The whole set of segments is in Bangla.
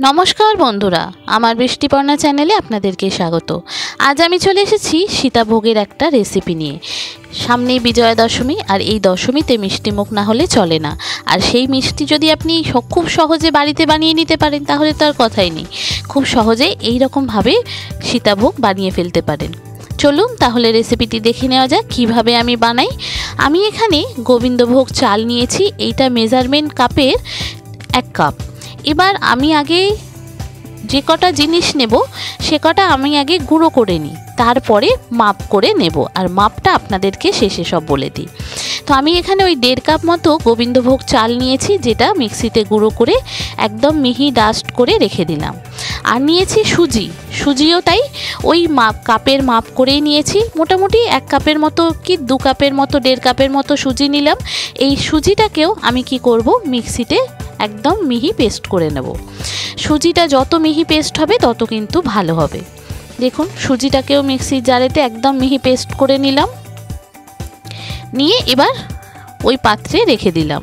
নমস্কার বন্ধুরা, আমার বৃষ্টিপর্ণা চ্যানেলে আপনাদেরকে স্বাগত। আজ আমি চলে এসেছি সীতাভোগের একটা রেসিপি নিয়ে। সামনেই বিজয়া দশমী, আর এই দশমীতে মিষ্টিমুখ না হলে চলে না। আর সেই মিষ্টি যদি আপনি খুব সহজে বাড়িতে বানিয়ে নিতে পারেন তাহলে তো আর কথাই নেই। খুব সহজে এই রকমভাবে সীতাভোগ বানিয়ে ফেলতে পারেন। চলুন তাহলে রেসিপিটি দেখে নেওয়া যাক কীভাবে আমি বানাই। আমি এখানে গোবিন্দভোগ চাল নিয়েছি, এইটা মেজারমেন্ট কাপের 1 কাপ। এবার আমি আগে যে কটা জিনিস নেব সে কটা আমি আগে গুঁড়ো করে নিই, তারপরে মাপ করে নেব, আর মাপটা আপনাদেরকে শেষে সব বলে দিই। তো আমি এখানে ওই 1.5 কাপ মতো গোবিন্দভোগ চাল নিয়েছি, যেটা মিক্সিতে গুঁড়ো করে একদম মিহি ডাস্ট করে রেখে দিলাম। আর নিয়েছি সুজিও তাই ওই কাপের মাপ করেই নিয়েছি। মোটামুটি 1 কাপের মতো কি 2 কাপের মতো 1.5 কাপের মতো সুজি নিলাম। এই সুজিটাকেও আমি কি করব, মিক্সিতে একদম মিহি পেস্ট করে নেব। সুজিটা যত মিহি পেস্ট হবে তত কিন্তু ভালো হবে। দেখুন সুজিটাকেও মিক্সির জারেতে একদম মিহি পেস্ট করে নিলাম, নিয়ে এবার ওই পাত্রে রেখে দিলাম।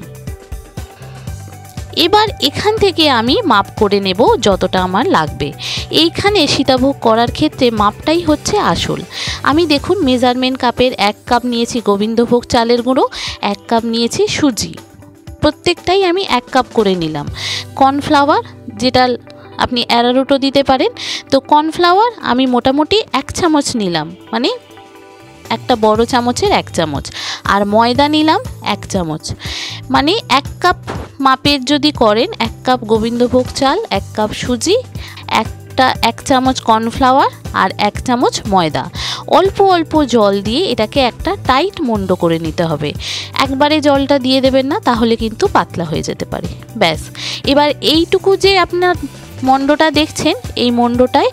এবার এখান থেকে আমি মাপ করে নেব যতটা আমার লাগবে। এইখানে সীতাভোগ করার ক্ষেত্রে মাপটাই হচ্ছে আসল। আমি দেখুন মেজারমেন্ট কাপের 1 কাপ নিয়েছি গোবিন্দভোগ চালের গুঁড়ো, 1 কাপ নিয়েছি সুজি, প্রত্যেকটাই আমি 1 কাপ করে নিলাম। কর্নফ্লাওয়ার, যেটা আপনি অ্যারারুটও দিতে পারেন, তো কর্নফ্লাওয়ার আমি মোটামুটি 1 চামচ নিলাম, মানে একটা বড় চামচের 1 চামচ। আর ময়দা নিলাম 1 চামচ। মানে 1 কাপ মাপের যদি করেন, 1 কাপ গোবিন্দভোগ চাল, 1 কাপ সুজি, 1 চামচ কর্নফ্লাওয়ার আর 1 চামচ ময়দা। অল্প অল্প জল দিয়ে এটাকে একটা টাইট মন্ড করে নিতে হবে। একবারে জলটা দিয়ে দেবেন না, তাহলে কিন্তু পাতলা হয়ে যেতে পারে। ব্যাস, এবার এইটুকু যে আপনার মন্ডটা দেখছেন, এই মন্ডটায়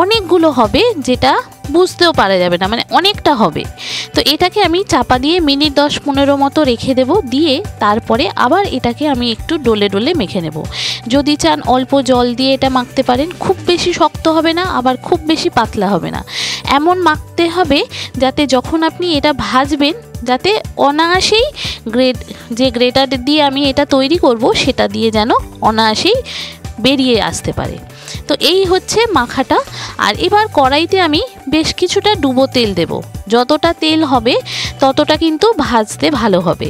অনেকগুলো হবে, যেটা বুঝতেও পারা যাবে না, মানে অনেকটা হবে। তো এটাকে আমি চাপা দিয়ে মিনিট 10-15 মতো রেখে দেব। দিয়ে তারপরে আবার এটাকে আমি একটু ডলে ডলে মেখে নেব। যদি চান অল্প জল দিয়ে এটা মাখতে পারেন, খুব বেশি শক্ত হবে না, আবার খুব বেশি পাতলা হবে না। এমন মাখতে হবে যাতে যখন আপনি এটা ভাজবেন, যাতে অনায়াসেই যে গ্রেটার দিয়ে আমি এটা তৈরি করব সেটা দিয়ে যেন অনায়াসেই বেরিয়ে আসতে পারে। তো এই হচ্ছে মাখাটা। আর এবার কড়াইতে আমি বেশ কিছুটা ডুবো তেল দেব। যতটা তেল হবে ততটা কিন্তু ভাজতে ভালো হবে।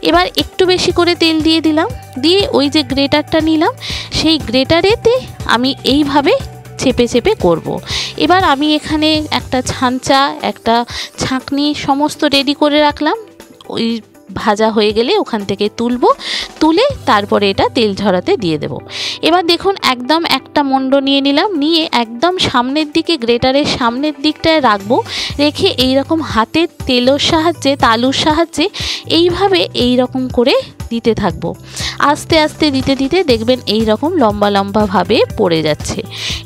এবার একটু বেশি করে তেল দিয়ে দিলাম, দিয়ে ওই যে গ্রেটারটা নিলাম, সেই গ্রেটারেতে আমি এইভাবে চেপে চেপে করব। এবার আমি এখানে একটা ছাঁচা, একটা ছাঁকনি সমস্ত রেডি করে রাখলাম। ওই ভাজা হয়ে গেলে ওখান থেকে তুলে তারপরে এটা তেল ঝরাতে দিয়ে দেব। এবার দেখুন একদম একটা মন্ড নিয়ে নিলাম, নিয়ে একদম সামনের দিকে, গ্রেটারের সামনের দিকটায় রাখবো। রেখে এই রকম হাতের তালুর সাহায্যে এইভাবে এই রকম করে দিতে থাকবো। আস্তে আস্তে দিতে দিতে দেখবেন এই রকম লম্বা লম্বাভাবে পড়ে যাচ্ছে।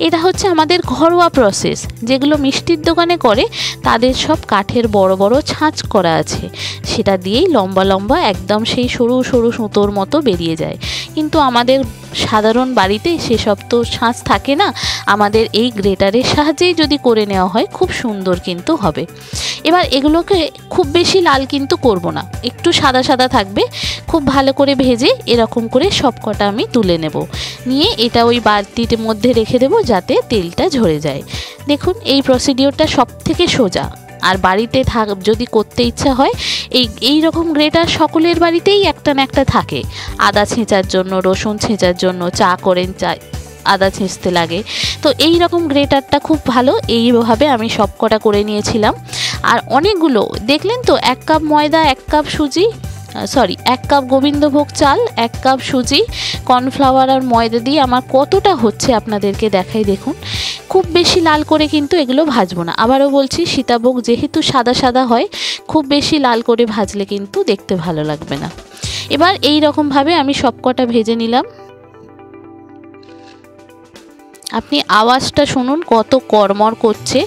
এটা হচ্ছে আমাদের ঘরোয়া প্রসেস। যেগুলো মিষ্টির দোকানে করে তাদের সব কাঠের বড় বড় ছাঁচ করা আছে, সেটা দিয়েই লম্বা লম্বা একদম সেই সরু সরু সুতোর মতো বেরিয়ে যায়। কিন্তু আমাদের সাধারণ বাড়িতে সেসব তো ছাঁচ থাকে না। আমাদের এই গ্রেটারের সাহায্যেই যদি করে নেওয়া হয় খুব সুন্দর কিন্তু হবে। এবার এগুলোকে খুব বেশি লাল কিন্তু করব না, একটু সাদা সাদা থাকবে। খুব ভালো করে ভেজে এরকম করে সব কটা আমি তুলে নেব। নিয়ে এটা ওই বালতির মধ্যে রেখে দেব যাতে তেলটা ঝরে যায়। দেখুন এই প্রসিডিওরটা সব থেকে সোজা। আর বাড়িতে যদি করতে ইচ্ছা হয়, এই রকম গ্রেটার সকলের বাড়িতেই একটা না একটা থাকে। আদা ছেঁচার জন্য, রসুন ছেঁচার জন্য, চা করেন, আদা ছেঁচতে লাগে। তো এই রকম গ্রেটারটা খুব ভালো। এইভাবে আমি সব কটা করে নিয়েছিলাম। আর অনেকগুলো দেখলেন তো, 1 কাপ ময়দা, 1 কাপ সুজি, 1 কাপ গোবিন্দভোগ চাল, 1 কাপ সুজি, কর্নফ্লাওয়ার আর ময়দা দিয়ে আমার কতটা হচ্ছে আপনাদেরকে দেখাই। দেখুন খুব বেশি লাল করে কিন্তু এগুলো ভাজবো না। আবারও বলছি, সীতাভোগ যেহেতু সাদা সাদা হয়, খুব বেশি লাল করে ভাজলে কিন্তু দেখতে ভালো লাগবে না। এবার এই রকমভাবে আমি সব কটা ভেজে নিলাম। আপনি আওয়াজটা শুনুন, কত কড়মড় করছে,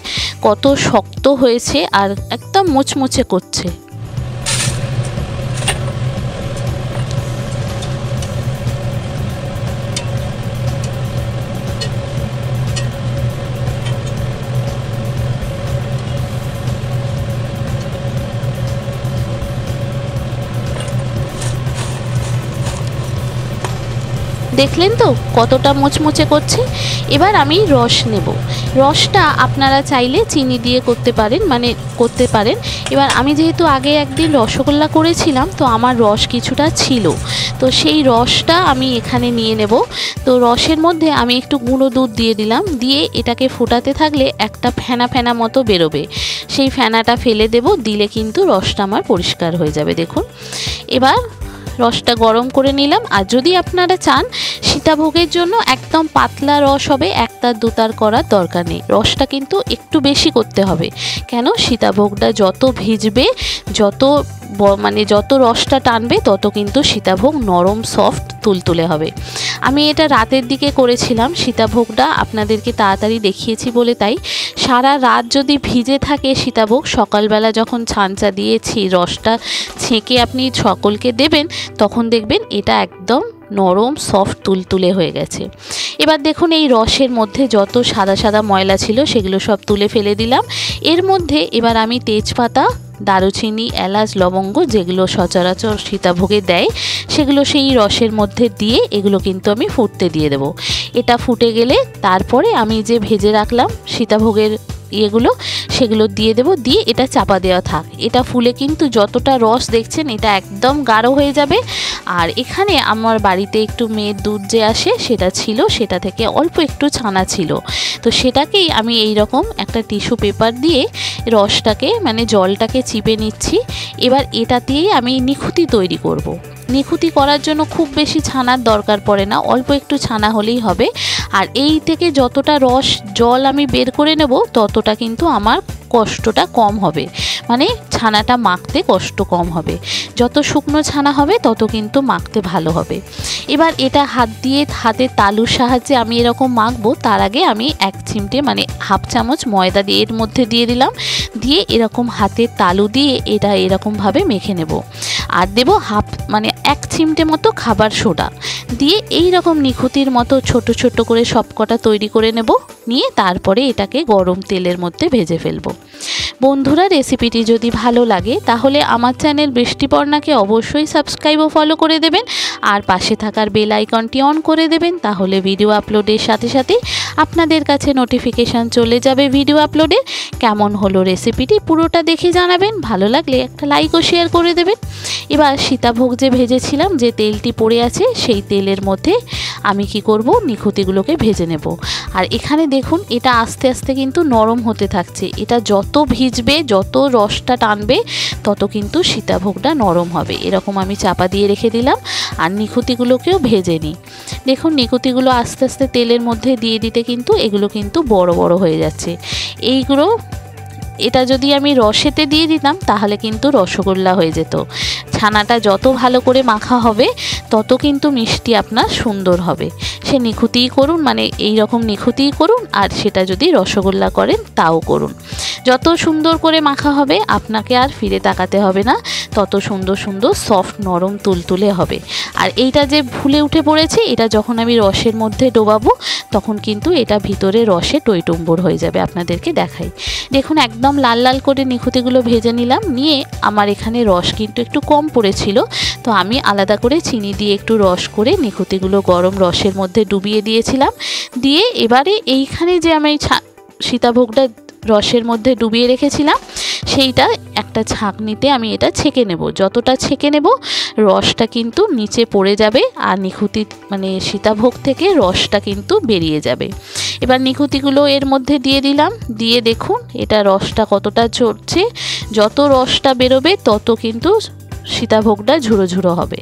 কত শক্ত হয়েছে, আর একদম মুচমুচে করছে। দেখলেন তো কতটা মুচমুচে করছে। এবার আমি রস নেব। রসটা আপনারা চাইলে চিনি দিয়ে করতে পারেন। এবার আমি যেহেতু আগে একদিন রসগোল্লা করেছিলাম, তো আমার রস কিছুটা ছিল, তো সেই রসটা আমি এখানে নিয়ে নেব। তো রসের মধ্যে আমি একটু গুঁড়ো দুধ দিয়ে দিলাম, দিয়ে এটাকে ফোটাতে থাকলে একটা ফেনা ফেনা মতো বেরোবে, সেই ফেনাটা ফেলে দেব, দিলে কিন্তু রসটা আমার পরিষ্কার হয়ে যাবে। দেখুন এবার রসটা গরম করে নিলাম। আর যদি আপনারা চান সীতাভোগের জন্য একদম পাতলা রস হবে, একটা দুতার করার দরকার নেই, রসটা কিন্তু একটু বেশি করতে হবে। কেন, সীতাভোগটা যত ভিজবে, যত রসটা টানবে, তত কিন্তু সীতাভোগ নরম সফট তুলতুলে হবে। আমি এটা রাতের দিকে করেছিলাম সীতাভোগটা, আপনাদেরকে তাড়াতাড়ি দেখিয়েছি বলে তাই। সারা রাত যদি ভিজে থাকে সীতাভোগ, সকালবেলা যখন ছাঁচা দিয়েছি রসটা ছেঁকে আপনি সকলকে দেবেন, তখন দেখবেন এটা একদম নরম সফট তুলতুলে হয়ে গেছে। এবার দেখুন এই রসের মধ্যে যত সাদা সাদা ময়লা ছিল সেগুলো সব তুলে ফেলে দিলাম। এর মধ্যে এবার আমি তেজপাতা, দারুচিনি, এলাচ, লবঙ্গ যেগুলো সচরাচর সীতাভোগে দেয়, সেগুলো সেই রসের মধ্যে দিয়ে এগুলো কিন্তু আমি ফুটতে দিয়ে দেব। এটা ফুটে গেলে তারপরে আমি যে ভেজে রাখলাম সীতাভোগের সেগুলো দিয়ে দেব, দিয়ে এটা চাপা দেওয়া থাক। এটা ফুলে কিন্তু যতটা রস দেখছেন এটা একদম গাঢ় হয়ে যাবে। আর এখানে আমার বাড়িতে একটু মেয়ের দুধ যে আসে সেটা ছিল, সেটা থেকে অল্প একটু ছানা ছিল, তো সেটাকেই আমি এই রকম একটা টিস্যু পেপার দিয়ে রসটাকে জলটাকে চিপে নিচ্ছি। এবার এটা দিয়েই আমি নিখুঁতি তৈরি করব। নিখুঁতি করার জন্য খুব বেশি ছানার দরকার পড়ে না, অল্প একটু ছানা হলেই হবে। আর এই থেকে যতটা জল আমি বের করে নেব, ততটা কিন্তু আমার কষ্টটা কম হবে, ছানাটা মাখতে কষ্ট কম হবে। যত শুকনো ছানা হবে তত কিন্তু মাখতে ভালো হবে। এবার এটা হাতের তালুর সাহায্যে আমি এরকম মাখবো। তার আগে আমি এক চিমটে হাফ চামচ ময়দা দিয়ে এর মধ্যে দিয়ে দিলাম, দিয়ে এরকম হাতের তালু দিয়ে এটা এরকমভাবে মেখে নেব। আর দেব এক চিমটে মতো খাবার সোডা দিয়ে এই রকম নিখুঁতির মতো ছোট ছোট করে সবকটা তৈরি করে নেব। নিয়ে তারপরে এটাকে গরম তেলের মধ্যে ভেজে ফেলবো। বন্ধুরা, রেসিপিটি যদি ভালো লাগে তাহলে আমার চ্যানেল বৃষ্টিপর্ণাকে অবশ্যই সাবস্ক্রাইব ও ফলো করে দেবেন, আর পাশে থাকার বেল আইকনটি অন করে দেবেন। তাহলে ভিডিও আপলোডের সাথে সাথে আপনাদের কাছে নোটিফিকেশান চলে যাবে ভিডিও আপলোডের। কেমন হলো রেসিপিটি পুরোটা দেখে জানাবেন, ভালো লাগলে একটা লাইক ও শেয়ার করে দেবেন। এবার সীতাভোগ যে ভেজেছিলাম, যে তেলটি পড়ে আছে সেই তেলের মধ্যে আমি কি করব, নিখুঁতিগুলোকে ভেজে নেব। আর এখানে দেখুন এটা আস্তে আস্তে কিন্তু নরম হতে থাকছে। এটা যত ভিজবে, যত রসটা টানবে, তত কিন্তু সীতাভোগটা নরম হবে। এরকম আমি চাপা দিয়ে রেখে দিলাম আর নিখুঁতিগুলোকেও ভেজে নিই। দেখুন নিখুঁতিগুলো আস্তে আস্তে তেলের মধ্যে দিয়ে দিতে কিন্তু এগুলো কিন্তু বড় বড় হয়ে যাচ্ছে। এটা যদি আমি রসেতে দিয়ে দিতাম তাহলে কিন্তু রসগোল্লা হয়ে যেত। ছানাটা যত ভালো করে মাখা হবে তত কিন্তু মিষ্টি আপনার সুন্দর হবে। সে নিখুঁতিই করুন, এই রকম নিখুঁতিই করুন, আর সেটা যদি রসগোল্লা করেন তাও করুন। যত সুন্দর করে মাখা হবে আপনাকে আর ফিরে তাকাতে হবে না, তত সুন্দর সুন্দর সফট নরম তুলতুলে হবে। আর এইটা যে ফুলে উঠে পড়েছে, এটা যখন আমি রসের মধ্যে ডোবাবো তখন কিন্তু এটা ভিতরে রসে টইটুম্বর হয়ে যাবে। আপনাদেরকে দেখাই, দেখুন একদম লাল লাল করে নিখুঁতিগুলো ভেজে নিলাম। নিয়ে আমার এখানে রস কিন্তু একটু কম পড়েছিল, তো আমি আলাদা করে চিনি দিয়ে একটু রস করে নিখুঁতিগুলো গরম রসের মধ্যে ডুবিয়ে দিয়েছিলাম। দিয়ে এবারে এইখানে যে আমি সীতাভোগটা রসের মধ্যে ডুবিয়ে রেখেছিলাম, সেইটা একটা ছাঁকনিতে আমি এটা ছেঁকে নেব। যতটা ছেঁকে নেব রসটা কিন্তু নিচে পড়ে যাবে, আর নিখুঁতি সীতাভোগ থেকে রসটা কিন্তু বেরিয়ে যাবে। এবার নিখুঁতিগুলো এর মধ্যে দিয়ে দিলাম, দিয়ে দেখুন এটা রসটা কতটা চড়ছে। যত রসটা বেরোবে তত কিন্তু সীতাভোগটা ঝুড়ো ঝুড়ো হবে।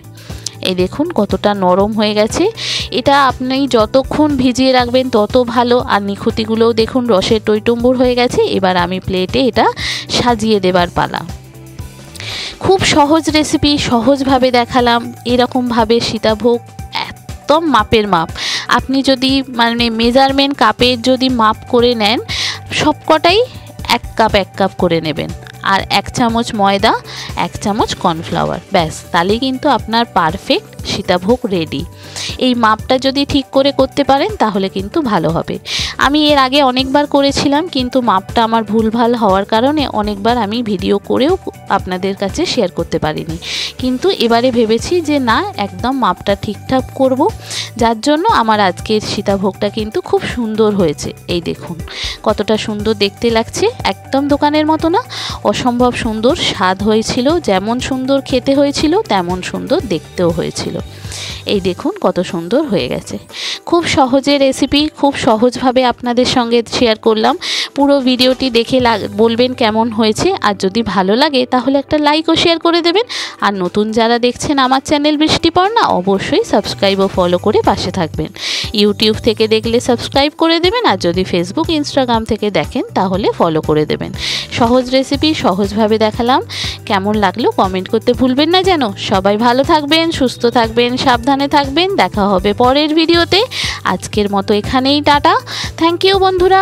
এই দেখুন কতটা নরম হয়ে গেছে। এটা আপনি যতক্ষণ ভিজিয়ে রাখবেন তত ভালো। আর নিখুঁতিগুলোও দেখুন রসের টইটুম্বুর হয়ে গেছে। এবার আমি প্লেটে এটা সাজিয়ে দেবার পালা। খুব সহজ রেসিপি, সহজভাবে দেখালাম। এরকমভাবে সীতাভোগ একদম মাপের মাপ। আপনি যদি মেজারমেন্ট কাপের যদি মাপ করে নেন, সবকটাই এক কাপ করে নেবেন। আর 1 চামচ ময়দা, 1 চামচ কর্নফ্লাওয়ার, ব্যাস তাহলেই কিন্তু আপনার পারফেক্ট সীতাভোগ রেডি। এই মাপটা যদি ঠিক করে করতে পারেন তাহলে কিন্তু ভালো হবে। আমি এর আগে অনেকবার করেছিলাম, কিন্তু মাপটা আমার ভুলভাল হওয়ার কারণে অনেকবার আমি ভিডিও করেও আপনাদের কাছে শেয়ার করতে পারিনি। কিন্তু এবারে ভেবেছি যে না, একদম মাপটা ঠিকঠাক করব, যার জন্য আমার আজকের সীতাভোগটা কিন্তু খুব সুন্দর হয়েছে। এই দেখুন কতটা সুন্দর দেখতে লাগছে, একদম দোকানের মতো না, অসম্ভব সুন্দর স্বাদ হয়েছিল। যেমন সুন্দর খেতে হয়েছিল তেমন সুন্দর দেখতেও হয়েছিল। এই দেখুন কত সুন্দর হয়ে গেছে। খুব সহজে রেসিপি, খুব সহজভাবে আপনাদের সঙ্গে শেয়ার করলাম। পুরো ভিডিওটি দেখে বলবেন কেমন হয়েছে, আর যদি ভালো লাগে তাহলে একটা লাইক ও শেয়ার করে দেবেন। আর নতুন যারা দেখছেন আমার চ্যানেল বৃষ্টিপর্ণা, অবশ্যই সাবস্ক্রাইব ও ফলো করে পাশে থাকবেন। ইউটিউব থেকে দেখলে সাবস্ক্রাইব করে দেবেন, আর যদি ফেসবুক ইনস্টাগ্রাম থেকে দেখেন তাহলে ফলো করে দেবেন। সহজ রেসিপি সহজভাবে দেখালাম, কেমন লাগলো কমেন্ট করতে ভুলবেন না যেন। সবাই ভালো থাকবেন, সুস্থ থাকবেন, সাবধানে থাকবেন। দেখা হবে পরের ভিডিওতে। আজকের মতো এখানেই টাটা। থ্যাংক ইউ বন্ধুরা।